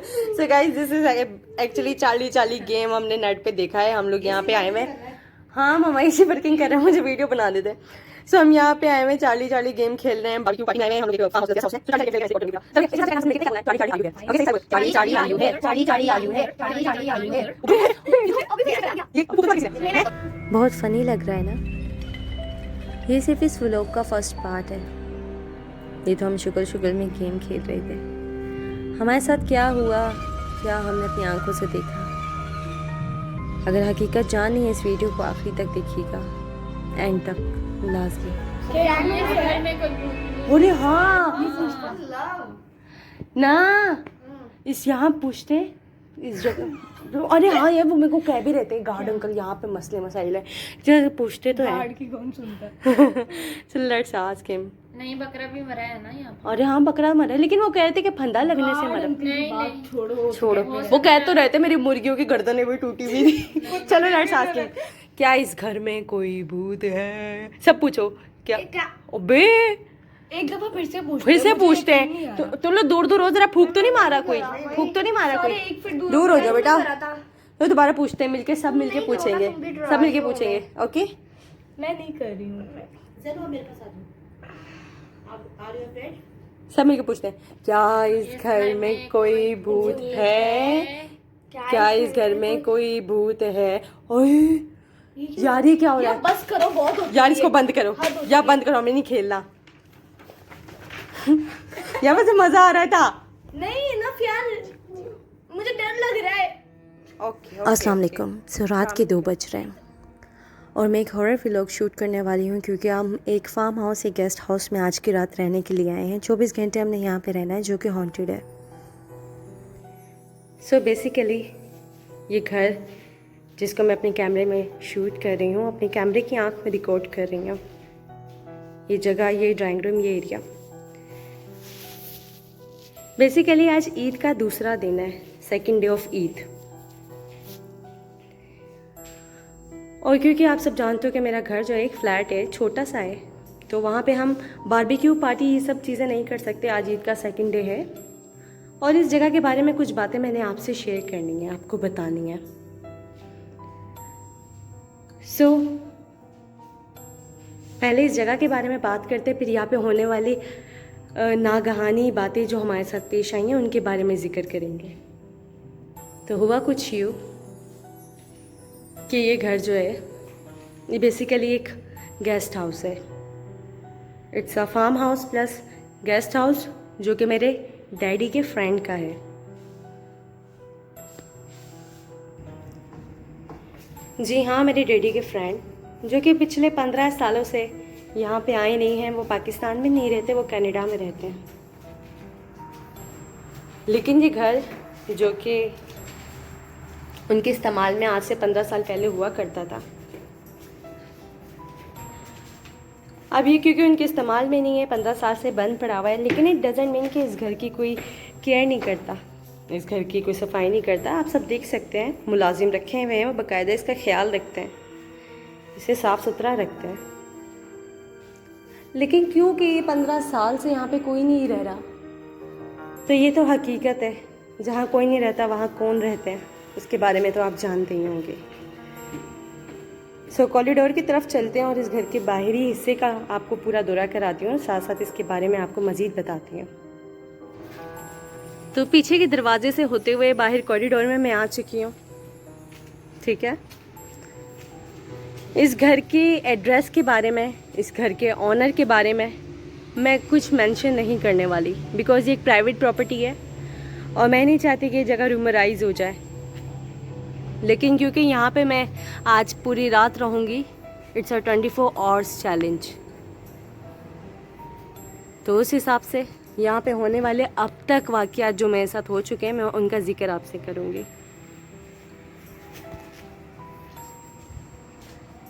So guys this is actually Charlie Charlie game हमने net पे देखा है। हम लोग यहाँ पे आए हुए हैं। हाँ मामा इसी वर्किंग कर रहे हैं, मुझे वीडियो बना देते। सो हम यहाँ पे आए हुए हैं, चार्ली चार्ली गेम खेल रहे हैं। बारबेक्यू पार्टी आए हैं हम लोग। बहुत फनी लग रहा है ना। ये सिर्फ इस व्लॉग का फर्स्ट पार्ट है। ये तो हम शुक्र शुक्र में गेम खेल रहे थे। हमारे साथ क्या हुआ, क्या हमने अपनी आंखों से देखा। अगर हकीकत जाननी है इस वीडियो को आखिरी तक देखिएगा, एंड तक लास्ट में। अरे हाँ ना, इस यहाँ पूछते इस जगह। अरे हाँ यार वो मेरे को कह भी रहते हैं गार्ड अंकल यहाँ पे मसले मसाइल है, जैसे पूछते तो है। की कौन सुनता है? चल लेट्स आस्क हिम। नहीं बकरा भी मरा है ना यहाँ पे। अरे हाँ बकरा मरा है, लेकिन वो कहते कि फंदा लगने से मरा। नहीं छोड़ो वो कह तो रहते मेरी मुर्गियों की गर्दनें भी टूटी हुई थी। चलो लेट्स आस्क हिम, क्या इस घर में कोई भूत है? सब पूछो क्या। अबे एक दफा फिर से पूछते हैं। तो तुम लोग दूर दूर हो, जरा फूक तो नहीं मारा कोई, फूक तो नहीं मारा कोई। दूर हो जाओ बेटा। तो दोबारा पूछते हैं मिलके, सब मिलके पूछेंगे, सब मिलके पूछेंगे। ओके मैं नहीं कर रही हूँ। सब मिलके पूछते हैं, क्या इस घर में कोई भूत है? क्या इस घर में कोई भूत है? ओए यार ये क्या हो रहा है? बस करो, बहुत हो यार इसको बंद करो, या बंद करो, हमें नहीं खेलना। यार मुझे मजा आ रहा था। नहीं ना यार, मुझे डर लग रहा है। अस्सलाम वालेकुम। सो रात के 2 बज रहे हैं और मैं एक हॉरर व्लॉग शूट करने वाली हूँ, क्योंकि हम एक फार्म हाउस, एक गेस्ट हाउस में आज की रात रहने के लिए आए हैं। 24 घंटे हमने यहाँ पे रहना है, जो कि हॉन्टेड है। सो बेसिकली ये घर जिसको मैं अपने कैमरे में शूट कर रही हूँ, अपने कैमरे की आँख में रिकॉर्ड कर रही हूँ। ये जगह, ये ड्राइंग रूम, ये एरिया। बेसिकली आज ईद का दूसरा दिन है, सेकेंड डे ऑफ ईद। और क्योंकि आप सब जानते हो कि मेरा घर जो है एक फ्लैट है, छोटा सा है, तो वहाँ पे हम बारबेक्यू पार्टी ये सब चीज़ें नहीं कर सकते। आज ईद का सेकंड डे है और इस जगह के बारे में कुछ बातें मैंने आपसे शेयर करनी है, आपको बतानी है। सो पहले इस जगह के बारे में बात करते, फिर यहाँ पे होने वाली नागहानी बातें जो हमारे साथ पेश आई हैं उनके बारे में जिक्र करेंगे। तो हुआ कुछ यूँ कि ये घर जो है ये बेसिकली एक गेस्ट हाउस है। It's a farm house plus guest house, जो कि मेरे डैडी के फ्रेंड का है। जी हाँ, मेरे डैडी के फ्रेंड, जो कि पिछले 15 सालों से यहाँ पे आए नहीं हैं। वो पाकिस्तान में नहीं रहते, वो कनाडा में रहते हैं। लेकिन ये घर जो कि उनके इस्तेमाल में आज से 15 साल पहले हुआ करता था, अब ये क्योंकि उनके इस्तेमाल में नहीं है, 15 साल से बंद पड़ा हुआ है। लेकिन इट डजेंट मीन कि इस घर की कोई केयर नहीं करता, इस घर की कोई सफाई नहीं करता। आप सब देख सकते हैं मुलाजिम रखे हुए हैं, वो बाकायदा इसका ख्याल रखते हैं, इसे साफ़ सुथरा रखते हैं। लेकिन क्योंकि ये 15 साल से यहाँ पे कोई नहीं रह रहा, तो ये तो हकीकत है। जहाँ कोई नहीं रहता वहाँ कौन रहते हैं, उसके बारे में तो आप जानते ही होंगे। सो कॉरिडोर की तरफ चलते हैं और इस घर के बाहरी हिस्से का आपको पूरा दौरा कराती हूँ, साथ साथ इसके बारे में आपको मज़ीद बताती हूँ। तो पीछे के दरवाजे से होते हुए बाहर कॉरिडोर में मैं आ चुकी हूँ, ठीक है। इस घर के एड्रेस के बारे में, इस घर के ऑनर के बारे में मैं कुछ मेंशन नहीं करने वाली, बिकॉज़ ये एक प्राइवेट प्रॉपर्टी है और मैं नहीं चाहती कि ये जगह रूमराइज हो जाए। लेकिन क्योंकि यहाँ पे मैं आज पूरी रात रहूँगी, इट्स अ 24 आवर्स चैलेंज, तो उस हिसाब से यहाँ पे होने वाले अब तक वाक़यात जो मेरे साथ हो चुके हैं, मैं उनका जिक्र आपसे करूँगी।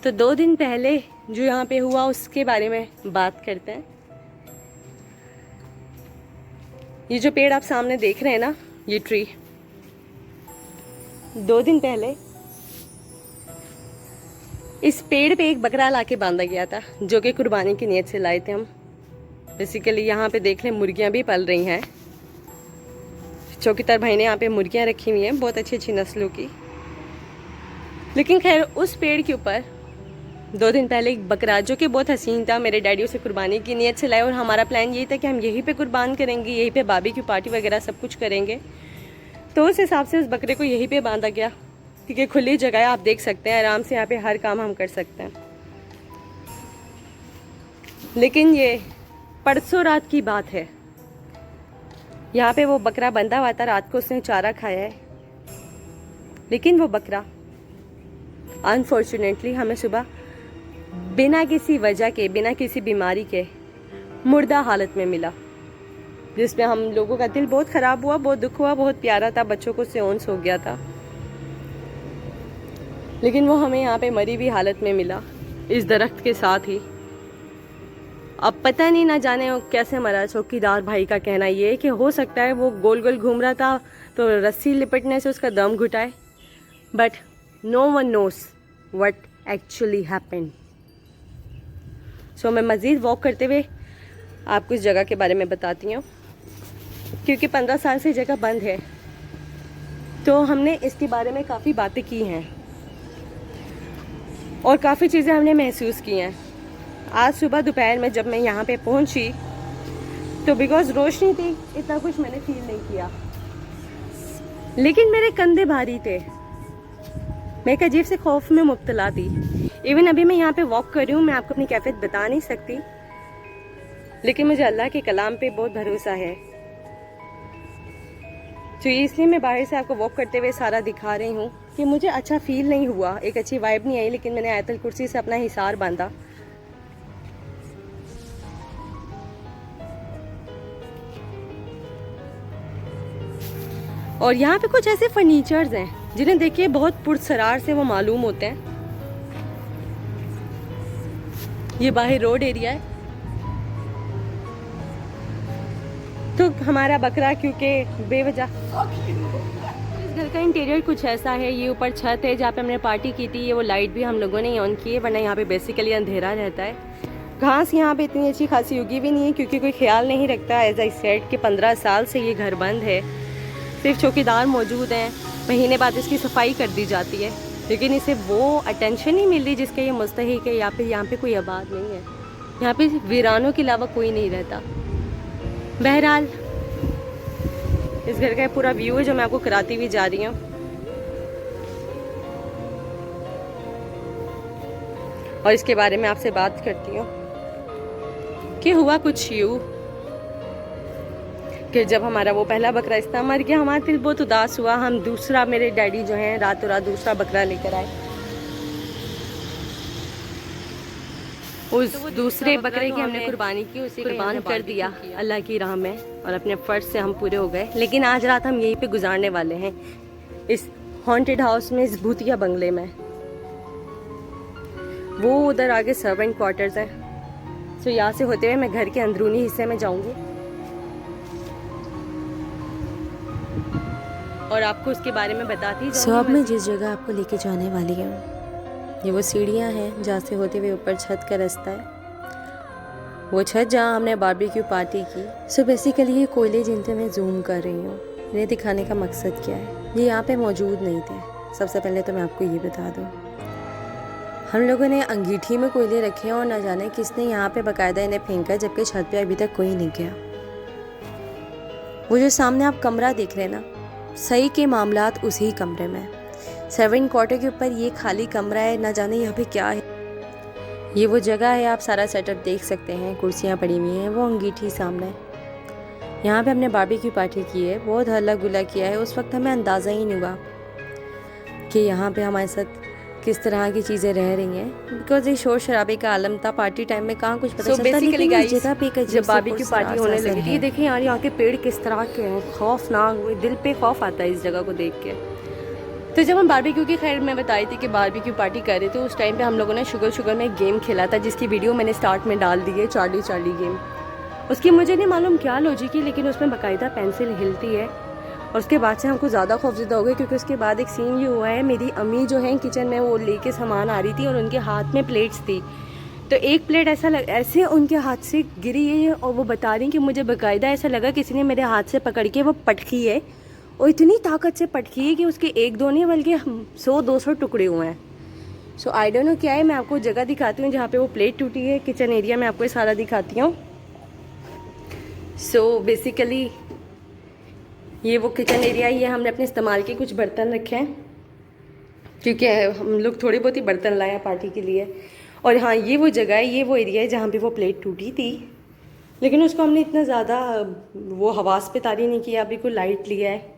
तो 2 दिन पहले जो यहाँ पे हुआ उसके बारे में बात करते हैं। ये जो पेड़ आप सामने देख रहे हैं ना, ये ट्री, 2 दिन पहले इस पेड़ पे एक बकरा लाके बांधा गया था, जो कि कुर्बानी की नीयत से लाए थे हम। बेसिकली यहाँ पे देख लें मुर्गियाँ भी पल रही हैं, चौकीदार भाई ने यहाँ पे मुर्गियाँ रखी हुई हैं, बहुत अच्छी अच्छी नस्लों की। लेकिन खैर उस पेड़ के ऊपर 2 दिन पहले एक बकरा जो कि बहुत हसीन था, मेरे डैडी उसे कुर्बानी की नीयत से लाए और हमारा प्लान यही था कि हम यहीं पे कुर्बान करेंगे, यहीं पे बारबेक्यू पार्टी वगैरह सब कुछ करेंगे। तो उस हिसाब से उस बकरे को यहीं पे बांधा गया, क्योंकि खुली जगह है, आप देख सकते हैं आराम से यहाँ पे हर काम हम कर सकते हैं। लेकिन ये परसों रात की बात है, यहाँ पे वो बकरा बंधा हुआ था, रात को उसने चारा खाया है, लेकिन वो बकरा अनफॉर्चुनेटली हमें सुबह बिना किसी वजह के, बिना किसी बीमारी के मुर्दा हालत में मिला, जिसमें हम लोगों का दिल बहुत ख़राब हुआ, बहुत दुख हुआ। बहुत प्यारा था, बच्चों को सेंस हो गया था, लेकिन वो हमें यहाँ पे मरी हुई हालत में मिला इस दरख्त के साथ ही। अब पता नहीं, ना जाने वो कैसे मरा। चौकीदार भाई का कहना ये है कि हो सकता है वो गोल गोल घूम रहा था तो रस्सी लिपटने से उसका दम घुटाए, but no one knows what actually happened. So मैं मज़ीद वॉक करते हुए आपको इस जगह के बारे में बताती हूँ, क्योंकि 15 साल से जगह बंद है, तो हमने इसके बारे में काफ़ी बातें की हैं और काफ़ी चीज़ें हमने महसूस की हैं। आज सुबह दोपहर में जब मैं यहाँ पे पहुँची तो बिकॉज रोशनी थी, इतना कुछ मैंने फील नहीं किया, लेकिन मेरे कंधे भारी थे, मैं एक अजीब से खौफ में मुब्तला थी। इवन अभी मैं यहाँ पे वॉक कर रही हूँ, मैं आपको अपनी कैफियत बता नहीं सकती, लेकिन मुझे अल्लाह के कलाम पे बहुत भरोसा है। तो इसलिए मैं बाहर से आपको वॉक करते हुए सारा दिखा रही हूँ कि मुझे अच्छा फील नहीं हुआ, एक अच्छी वाइब नहीं आई, लेकिन मैंने आयतल कुर्सी से अपना हिसार बांधा। और यहाँ पे कुछ ऐसे फर्नीचर्स हैं जिन्हें देखिए बहुत पुरसरार से वो मालूम होते हैं। ये बाहर रोड एरिया है, तो हमारा बकरा क्योंकि बेवजह, इस घर का इंटीरियर कुछ ऐसा है। ये ऊपर छत है जहाँ पे हमने पार्टी की थी, ये वो लाइट भी हम लोगों ने ऑन की है, वरना यहाँ पे बेसिकली अंधेरा रहता है। घास यहाँ पे इतनी अच्छी खासी उगी भी नहीं है, क्योंकि कोई ख्याल नहीं रखता। एज आई सेड कि 15 साल से ये घर बंद है, सिर्फ चौकीदार मौजूद हैं, महीने बाद इसकी सफाई कर दी जाती है, लेकिन इसे वो अटेंशन नहीं मिल रही जिसके ये मुस्तहिक है। यहाँ पे कोई आबाद नहीं है, यहाँ पे वीरानों के अलावा कोई नहीं रहता। बहरहाल इस घर का पूरा व्यू है जो मैं आपको कराती हुई जा रही हूँ। और इसके बारे में आपसे बात करती हूँ कि हुआ कुछ यूँ कि जब हमारा वो पहला बकरा इतना मर गया, हमारा दिल बहुत उदास हुआ। हम दूसरा, मेरे डैडी जो हैं रातों रात दूसरा बकरा लेकर आए। उस दूसरे बकरे की हमने कुर्बानी की, उसे कुर्बान कर दिया अल्लाह की राह में, और अपने फ़र्ज से हम पूरे हो गए। लेकिन आज रात हम यहीं पे गुजारने वाले हैं, इस हॉन्टेड हाउस में, इस भूतिया बंगले में। वो उधर आगे सर्वेंट क्वार्टर्स है। सो यहाँ से होते हुए मैं घर के अंदरूनी हिस्से में जाऊँगी और आपको उसके बारे में बताती जाऊँगी। सो अब मैं जिस जगह आपको लेके जाने वाली हूँ, ये वो सीढ़ियाँ हैं जहाँ से होते हुए ऊपर छत का रास्ता है, वो छत जहाँ हमने बारबेक्यू पार्टी की। सो बेसिकली ये कोयले जिन पे मैं जूम कर रही हूँ, इन्हें दिखाने का मकसद क्या है, ये यहाँ पे मौजूद नहीं थे। सबसे पहले तो मैं आपको ये बता दूँ, हम लोगों ने अंगीठी में कोयले रखे हैं और ना जाने किसने यहाँ पे बाकायदा इन्हें फेंका, जबकि छत पे अभी तक कोई नहीं गया। वो जो सामने आप कमरा देख रहे हैं ना, सही के मामलात उसी कमरे में, सर्वेंट क्वार्टर के ऊपर ये खाली कमरा है, ना जाने यहाँ पे क्या है। ये वो जगह है, आप सारा सेटअप देख सकते हैं, कुर्सियाँ पड़ी हुई हैं, वो अंगीठी सामने। यहाँ पे हमने बारबेक्यू पार्टी की है, बहुत हल्ला गुल्ला किया है। उस वक्त हमें अंदाज़ा ही नहीं हुआ कि यहाँ पे हमारे साथ किस तरह की चीज़ें रह रही हैं, बिकॉज ये शोर शराबे का आलम था। पार्टी टाइम में कहाँ कुछ पता चलता, लेकिन इस जगह पे एक जब बारबेक्यू पार्टी होने लगी थी, देखिए यार यहाँ के पेड़ किस तरह के हैं, खौफनाक, दिल पे खौफ आता है इस जगह को देख के। तो जब हम बारबेक्यू की, खैर मैं बताई थी कि बारबेक्यू पार्टी कर रहे थे, उस टाइम पे हम लोगों ने शुगर में गेम खेला था, जिसकी वीडियो मैंने स्टार्ट में डाल दी है, चार्ली चार्ली गेम। उसकी मुझे नहीं मालूम क्या लॉजिक है, लेकिन उसमें बाकायदा पेंसिल हिलती है, और उसके बाद से हमको ज़्यादा खौफजदा हो गया, क्योंकि उसके बाद एक सीन ये हुआ है, मेरी अम्मी जो है किचन में वो लेके सामान आ रही थी और उनके हाथ में प्लेट्स थी, तो एक प्लेट ऐसे उनके हाथ से गिरी है, और वो बता रही कि मुझे बाकायदा ऐसा लगा किसी ने मेरे हाथ से पकड़ के वो पटकी है और इतनी ताकत से पटकी है कि उसके एक दो नहीं बल्कि 100-200 टुकड़े हुए हैं। सो आई डोंट नो क्या है। मैं आपको जगह दिखाती हूँ जहाँ पे वो प्लेट टूटी है। किचन एरिया में आपको ये सारा दिखाती हूँ। सो बेसिकली ये वो किचन एरिया ही है। हमने अपने इस्तेमाल के कुछ बर्तन रखे हैं क्योंकि हम लोग थोड़ी बहुत ही बर्तन लाए हैं पार्टी के लिए। और हाँ, ये वो जगह है, ये वो एरिया है जहाँ पे वो प्लेट टूटी थी, लेकिन उसको हमने इतना ज़्यादा वो हवास पे तारी नहीं किया। अभी कोई लाइट लिया है।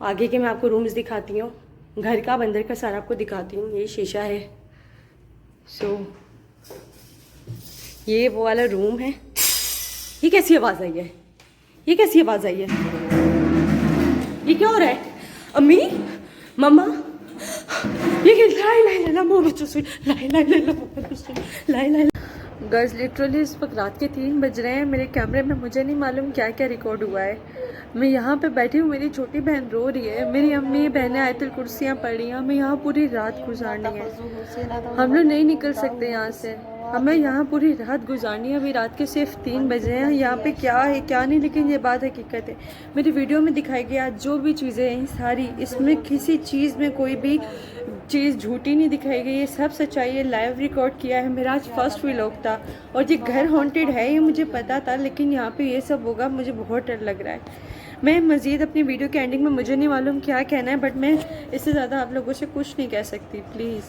आगे के मैं आपको रूम्स दिखाती हूँ, घर का अंदर का सारा आपको दिखाती हूँ। ये शीशा है। सो ये वो वाला रूम है। ये कैसी आवाज़ आई है? ये कैसी आवाज़ आई है? ये क्या हो रहा है? अम्मी, मम्मा, ये गर्ल्स लिटरली इस वक्त रात के 3 बज रहे हैं। मेरे कैमरे में मुझे नहीं मालूम क्या क्या रिकॉर्ड हुआ है। मैं यहाँ पे बैठी हूँ, मेरी छोटी बहन रो रही है, मेरी अम्मी बहनें आयतुल कुर्सियाँ पढ़ रही हैं। हमें यहाँ पूरी रात गुजारनी है। हम लोग नहीं निकल सकते यहाँ से। हमें यहाँ पूरी रात गुजारनी है। अभी रात के सिर्फ 3 बजे हैं। यहाँ पे क्या है क्या नहीं, लेकिन ये बात हकीकत है। मेरी वीडियो में दिखाई गई आज जो भी चीज़ें हैं सारी, इसमें किसी चीज़ में कोई भी चीज़ झूठी नहीं दिखाई गई। ये सब सच्चाई है। लाइव रिकॉर्ड किया है। मेरा आज फर्स्ट व्लॉग था और ये घर हॉन्टेड है, ये मुझे पता था, लेकिन यहाँ पे ये सब होगा मुझे बहुत डर लग रहा है। मैं मज़ीद अपनी वीडियो के एंडिंग में मुझे नहीं मालूम क्या कहना है, बट मैं इससे ज़्यादा आप लोगों से कुछ नहीं कह सकती। प्लीज़